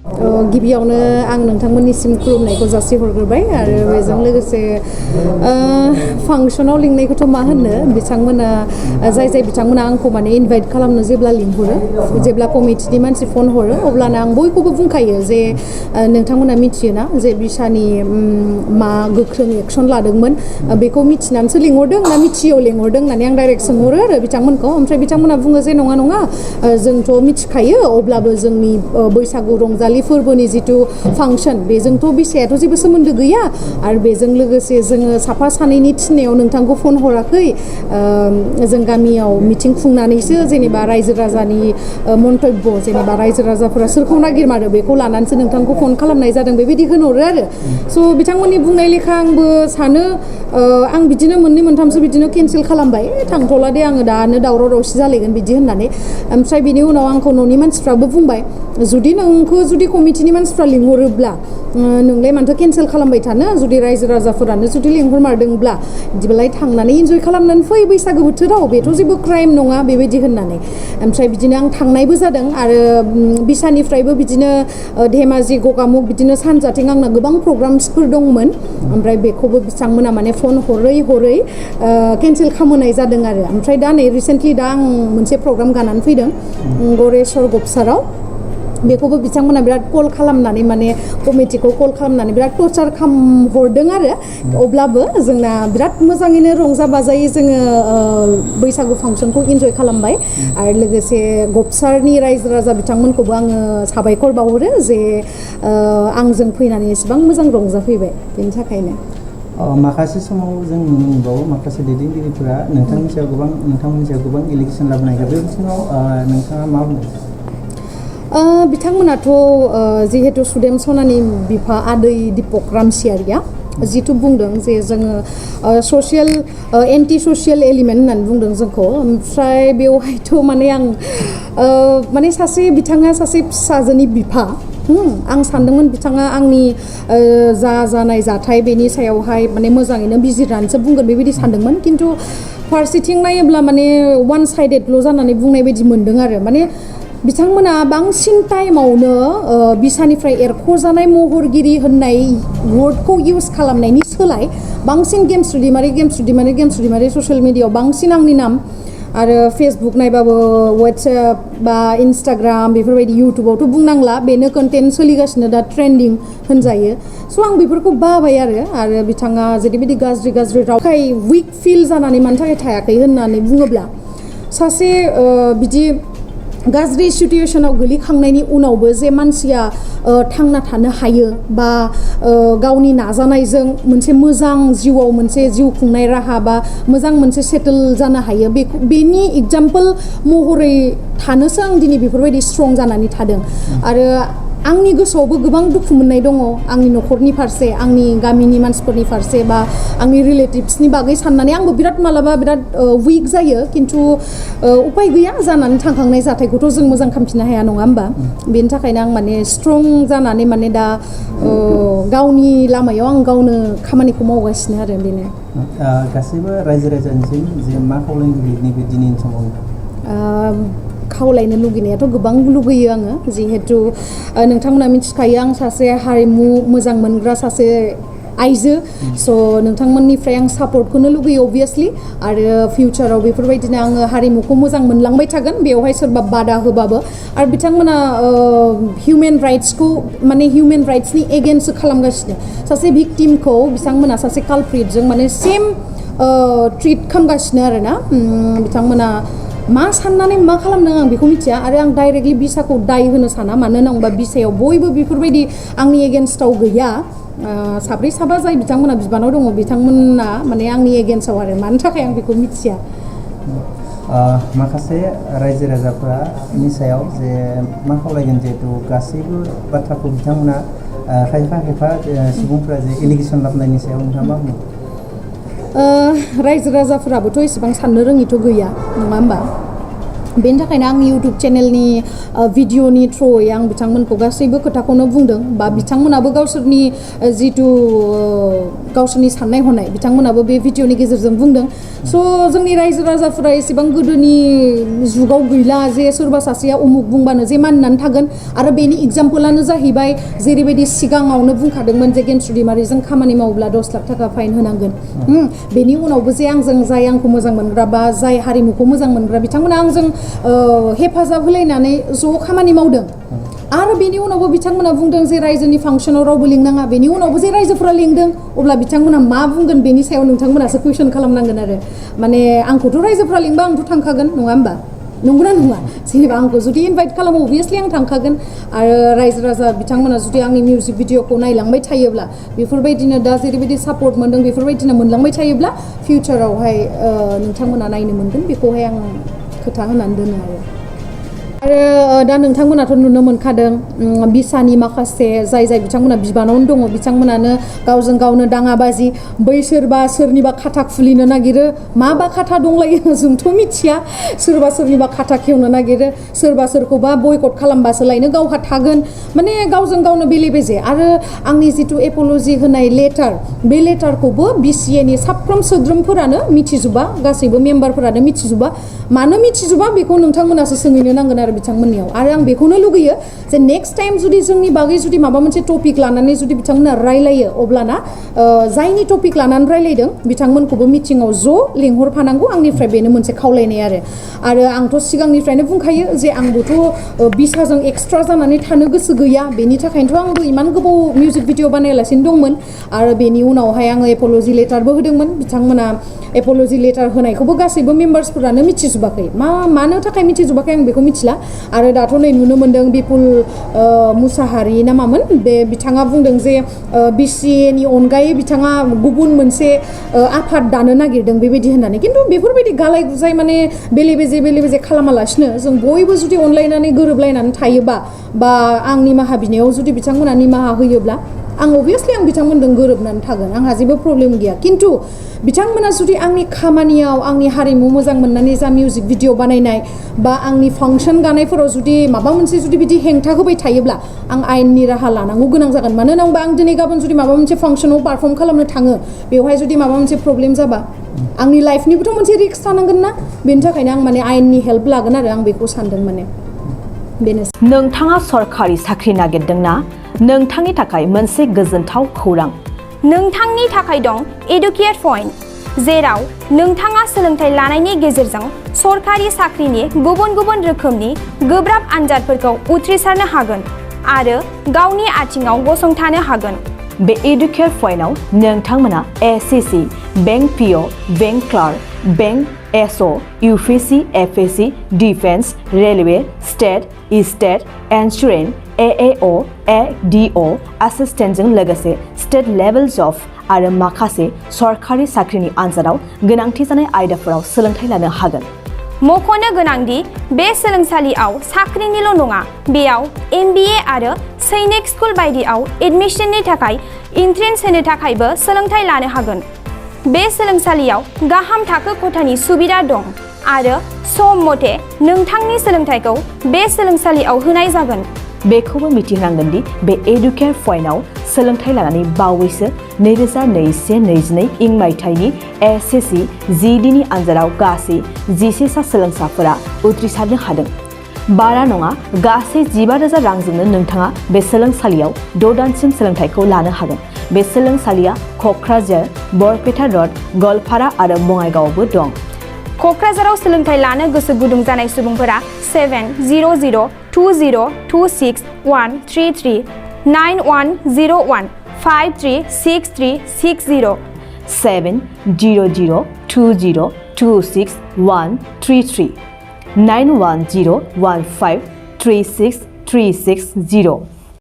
गिबियावनो आं नोंथांमोननिसिम खुलुमनायखौ जासिहरग्रोबाय आरो बेजों लोगोसे फांसनाव लिंनायखौथ' मा होननो बिथांमोना जाय बिथांमोना आंखौ माने इनभाइट खालामनो जेब्ला लिंहरो जेब्ला कमिटिनि मानसि फन हरो अब्लानो आं बयखौबो बुंखायो जे नोंथांमोना मिथियोना जे बिसानि मा गोख्रों एक्सन लादोंमोन बेखौ मिथिनानैसो लिंहरदों ना मिथियैयाव लिंहरदों होननानै आं डाइरेक्ट सोंहरो आरो बिथांमोनखौ ओमफ्राय बिथांमोना बुङो जे नङा नङा जोंथ' मिथिखायो अब्लाबो जोंनि बैसागु रंजालि फोरबोनि जिथु फांसन बेजोंथ' बिसायाथ' जेबो सोमोन्दो गैया आरो बेजों लोगोसे जोङो साफा सानैनि थिननायाव नोंथांखौ फन हराखै जों गामियाव मिटिं खुंनानैसो जेनेबा रायजो राजानि मन्तब्य जेनेबा रायजो राजाफोरा सोरखौ नागिरमारो बेखौ लानानैसो नोंथांखौ फन खालामनाय जादों बेबायदि होनहरो आरो स' बिथांमोननि बुंनाय लेखा आंबो सानो आं बिदिनो मोननै मोनथामसो बिदिनो केन्सेल खालामबाय थांथ'ला दे आङो दानो दावराव दावसि जालायगोन बिदि होननानै ओमफ्राय बिनि उनाव आंखौ न'नि मानसिफ्राबो बुंबाय जुदि नोंखौ जुदि कमिटिनि मानसिफ्रा लिंहरोब्ला नोंलाय मानोथो केन्सेल खालामबाय थानो जुदि रायजो राजाफोरानो जुदि लिंहरमारदोंब्ला बिदिबालाय थांनानै इन्जय खालामनानै फै बैसागो बोथोराव बेथ' जेबो क्राइम नङा बेबायदि होननानै ओमफ्राय बिदिनो आं थांनायबो जादों आरो बिसानिफ्रायबो बिदिनो धेमाजि गगामुग बिदिनो सानजाथिं आंना गोबां प्रग्राम्सफोर दंमोन ओमफ्राय बेखौबो बिथांमोना माने फन हरै हरै केन्सेल खालामहोनाय जादों आरो ओमफ्राय दा नै रिसेन्टलि दा आं मोनसे प्रग्राम गानानै फैदों गरेस्वर गबसाराव बेखौबो बिथांमोना बिराद कल खालामनानै माने कमिटिखौ कल खालामनानै बिराद टर्चार खालामहरदों आरो अब्लाबो जोंना बिराद मोजाङैनो रंजा बाजायै जोङो बैसागु फांसनखौ इन्जय खालामबाय आरो लोगोसे गबसारनि रायजो राजा बिथांमोनखौबो आङो साबायखर बावहरो जे आंजों फैनानै एसेबां मोजां रंजाफैबाय बेनि थाखायनो माखासे समाव जों नुनो मोनबावो माखासे दैदेनगिरिफोरा नोंथांमोननि सायाव गोबां इलेक्सन लाबोनायखौ बे बिथिङाव नोंथाङा मा बुङो बिथांमोनाथ' जिहेतु सुदेम सनानि बिफा आदै दिपक रामसियारिया जिथु बुंदों जे जोङो ससियेल एन्टि ससियेल एलिमेन्ट होननानै बुंदों जोंखौ ओमफ्राय बेवहायथ' माने आं माने बिथाङा सासे फिसाजोनि बिफा आं सानदोंमोन बिथाङा आंनि जानाय जाथाय बेनि सायावहाय माने मोजाङैनो बिजिरनानैसो बुंगोन बेबायदि सानदोंमोन खिन्थु फारसेथिं नायोब्ला माने वान साइडेडल' जानानै बुंनाय बायदि मोनदों आरो माने बिथांमोना बांसिन टाइमावनो बिसानिफ्राय एरख'जानाय महरगिरि होननाय वर्डखौ इउज खालामनायनि सोलाय बांसिन गेम्स रुदिमारि ससियेल मिडियाआव बांसिन आंनि नाम आरो फेसबुक नायबाबो वाट्सएप बा इन्स्टाग्राम बेफोरबायदि इउटुबावथ' बुंनांला बेनो कन्टेन्ट सोलिगासिनो दा ट्रेन्डिं होनजायो स' आं बेफोरखौ बाबाय आरो बिथाङा जेरैबायदि गाज्रि रावखाय उइक फिल जानानै मानि थाखाय थायाखै होननानै बुङोब्ला सासे बिदि गाज्रि सिटुएशनाव गोलैखांनायनि उनावबो जे मानसिया थांना थानो हायो बा गावनि नाजानायजों मोनसे मोजां जिउआव मोनसे जिउ खुंनाय राहा बा मोजां मोनसे सेटेल जानो हायो बेनि एग्जाम्पल महरै थानोसो आं दिनै बेफोरबायदि स्ट्रं जानानै थादों आरो आंनि गोसोआवबो गोबां दुखु मोननाय दङ आंनि न'खरनि फारसे आंनि गामिनि मानसिफोरनि फारसे बा आंनि रिलेटिभ्सनि बागै साननानै आंबो मालाबा बिराद उइक जायो खिन्थु उपाय गैया जानानै थांखांनाय जाथायखौथ' जों मोजां खालामफिननो हाया नङा होमबा बेनि थाखायनो आं माने स्ट्रं जानानै माने दा गावनि लामायाव आं गावनो खामानिखौ मावगासिनो आरो बेनो गासैबो रायजो राजानिसिम जे मा खावलायनो नैबे दिनैनि समाव खावलायनो लुगैनायाथ' गोबां लुगैयो आङो जिहेथु नोंथांमोना मिथिखायो आं सासे हारिमु मोजां मोनग्रा सासे आइजो स' नोंथांमोननिफ्राय आं सापर्टखौनो लुगैयो अबभियासलि आरो फिउचाराव बेफोरबायदिनो आङो हारिमुखौ मोजां मोनलांबाय थागोन बेवहाय सोरबा बादा होबाबो आरो बिथांमोना हिउमेन राइट्सनि एगेन्स्ट खालामगासिनो सासे भिक्टिमखौ बिथांमोना सासे कालप्रिटजों माने सेम ट्रिट खालामगासिनो आरोना बिथांमोना मा साननानै मा खालामदों आं बेखौ मिथिया आरो आं डाइरेक्टलि बिसाखौ दाय होनो साना मानो होनोबा बिसायाव बयबो बेफोरबायदि आंनि एगेन्स्टआव गैया साब्रै साबा जाय बिथांमोना बिबानाव दङ बिथांमोना माने आंनि एगेन्स्टआव आरो मानि थाखाय आं बेखौ मिथिया माखासे रायजो राजाफोरनि सायाव जे मा खावलायगोन जिहेतु गासैबो बाथ्राखौ बिथांमोना खायफा सुबुंफोरा जे एलिगेसन लाबोनायनि सायाव नोंथाङा मा बुङो रायजो राजाफोराबोथ' एसेबां साननो रोङिथ' गैया नङा होमबा बेनि थाखायनो आं इउटुब चेनेलनि भिडिअनि थ्रुयै आं बिथांमोनखौ गासैबो खोथाखौनो बुंदों बा बिथांमोनाबो गावसोरनि जिथु गावसोरनि साननाय हनाय बिथांमोनाबो बे भिडिअनि गेजेरजों बुंदों स' जोंनि रायजो राजाफोरा एसेबां गोदोनि जुगाव गैला जे सोरबा सासेया उमुक बुंबानो जे मानिनानै थागोन आरो बेनि एग्जाम्पलानो जाहैबाय जेरैबायदि सिगाङावनो बुंखादोंमोन जे गेनसुदिमारिजों खामानि मावोब्ला 10 लाख थाखा फाइन होनांगोन बेनि उनावबो जे आंजों जाय आंखौ मोजां मोनग्रा बा जाय हारिमुखौ मोजां मोनग्रा बिथांमोना आंजों हेफाजाब होलायनानै ज' खामानि मावदों आरो बेनि उनावबो बिथांमोना बुंदों जे रायजोनि फांसनाव रावबो लिंनाङा बेनि उनावबो जे रायजोफोरा लिंदों अब्ला बिथांमोना मा बुंगोन बेनि सायाव नोंथांमोनासो कुइसन खालामनांगोन आरो माने आंखौथ' रायजोफ्रा लिंबा आंथ' थांखागोन नङा होमबा नंगौना नङा जेनेबा आंखौ जुदि इनभाइट खालामो अभियासलि आं थांखागोन आरो रायजो राजा बिथांमोना जुदि आंनि मिउजिक भिडिअखौ नायलांबाय थायोब्ला बेफोरबायदिनो दा जेरैबायदि सापर्ट मोनदों बेफोरबायदिनो मोनलांबाय थायोब्ला फिउचारावहाय नोंथांमोना नायनो मोनगोन बेखौहाय आं खोथा होनानै दोनो आरो दा नोंथांमोनाथ' नुनो मोनखादों बिसानि माखासे जाय बिथांमोना बिबानावनो दङ बिथांमोनानो गावजों गावनो दाङाबाजि बैसोरबा सोरनिबा खाथा खुलिनो नागिरो माबा खाथा दंलायो जोंथ' मिथिया सोरबा सोरनिबा खाथा खेवनो नागिरो सोरबा सोरखौबा बयकट खालामबासो लायनो गावहा थागोन माने गावजों गावनो बेले बेजे आरो आंनि जिथु एप'ल'जि होनाय लेटार बे लेटारखौबो बिसिएनि साफ्रोम सोद्रोमफोरानो मिथिजोबा गासैबो मेम्बारफोरानो मिथिजोबा मानो मिथिजोबा बेखौ नोंथांमोनासो सोंहैनो नांगोन आरो बिथांमोननियाव आरो आं बेखौनो लुगैयो जे नेक्स्ट टाइम जुदि जोंनि बागै जुदि माबा मोनसे टपिक लानानै जुदि बिथांमोना रायलायो अब्लाना जायनि टपिक लानानै रायलायदों बिथांमोनखौबो मिटिङाव ज' लिंहरफानांगौ आंनिफ्राय बेनो मोनसे खावलायनाय आरो आंथ' सिगांनिफ्रायनो बुंखायो जे आंबोथ' बिसाजों एक्सट्रा जानानै थानो गोसो गैया बेनि थाखायनोथ' आंबो इमान गोबाव मिउजिक भिडिअ बानायालासिनो दंमोन आरो बेनि उनावहाय आङो एप'ल'जि लेटारबो होदोंमोन बिथांमोना एप'ल'जि लेटार होनायखौबो गासैबो मेम्बार्सफोरानो मिथिजोबाखै मानो थाखाय मिथिजोबाखै आं बेखौ मिथिला आरो दाथ' नै नुनो मोन्दों बिपुल मुसाहारि ना मामोन बे बिथाङा बुंदों जे बिसिएनि अनगायै बिथाङा गुबुन मोनसे आफाद दानो नागिरदों बेबायदि होननानै खिन्थु बेफोरबायदि गालाय गुजाय माने बेले बेजे खालामालासिनो जों बयबो जुदि अनलायनानै गोरोबलायनानै थायोबा बा आं निमाहा बिनायाव जुदि बिथांमोना निमाहा होयोब्ला आं अभियासलि आं बिथांमोनजों गोरोबनानै थागोन आंहा जेबो प्रब्लेम गैया खिन्थु बिथांमोना जुदि आंनि खामानियाव आंनि हारिमु मोजां मोननानै जा मिउजिक भिडिअ बानायनाय बा आंनि फांसन गानायफोराव जुदि माबा मोनसे जुदि बिदि हेंथा होबाय थायोब्ला आं आयेननि राहा लानांगौ गोनां जागोन मानोना होनबा आं दिनै गाबोन जुदि माबा मोनसे फांसनाव पारफर्म खालामनो थाङो बेवहाय जुदि माबा मोनसे प्रब्लेम जाबा आंनि लाइफनिबोथ' मोनसे रिस्क थानांगोन ना बेनि थाखायनो आं माने आयेननि हेल्प लागोन आरो आं बेखौ सानदों माने बेनोसै नोंथाङा सरखारि साख्रि नागिरदोंना नोंथांनि थाखाय मोनसे गोजोनथाव खौरां नोंथांनि थाखाय दं एडुकेट पइन्ट जेराव नोंथाङा सोलोंथाइ लानायनि गेजेरजों सरखारि साख्रिनि गुबुन गुबुन रोखोमनि गोब्राब आनजादफोरखौ उथ्रिसारनो हागोन आरो गावनि आथिङाव गसंथानो हागोन बे एडुकेट पइन्टआव नोंथांमोना SSC bank PO bank clerk bank SO UPSC FSC defence railway state insurance AAO ADO एसिस्टेन्टजों लोगोसे स्टेट लेभेल जब आरो माखासे सरखारि साख्रिनि आनजादाव गोनांथि जानाय आयदाफोराव सोलोंथाइ लानो हागोन मख'नो गोनांदि बे सोलोंसालियाव साख्रिनिल' नङा बेयाव MBA आरो सैनिक स्कुल बायदियाव एडमिशननि थाखाय एन्ट्रेन्स होनो थाखायबो सोलोंथाइ लानो हागोन बे सोलोंसालियाव गाहाम थाखो खथानि सुबिदा दं आरो सम मथे नोंथांनि सोलोंथाइखौ बे सोलोंसालियाव होनाय जागोन बेखौबो मिथिनांगोन दि बे एडुकेट पइन्टआव सोलोंथाइ लानानै बावैसो 2021-22 इं मायथाइनि एसएससि जिडिनि आनजादाव गासै 11 सा सोलोंसाफोरा उथ्रिसारनो हादों बारा नङा गासै 15,000 रांजोंनो नोंथाङा बे सोलोंसालियाव 6 दानसिम सोलोंथाइखौ लानो हागोन बे सोलोंसालिया क'क्राझार बरपेटा रड गवालपारा आरो बङाइगावआवबो दं क'क्राझाराव सोलोंथाइ लानो गोसो गुदुं जानाय सुबुंफोरा 70020261333 9101 536360 70020261333 9101536360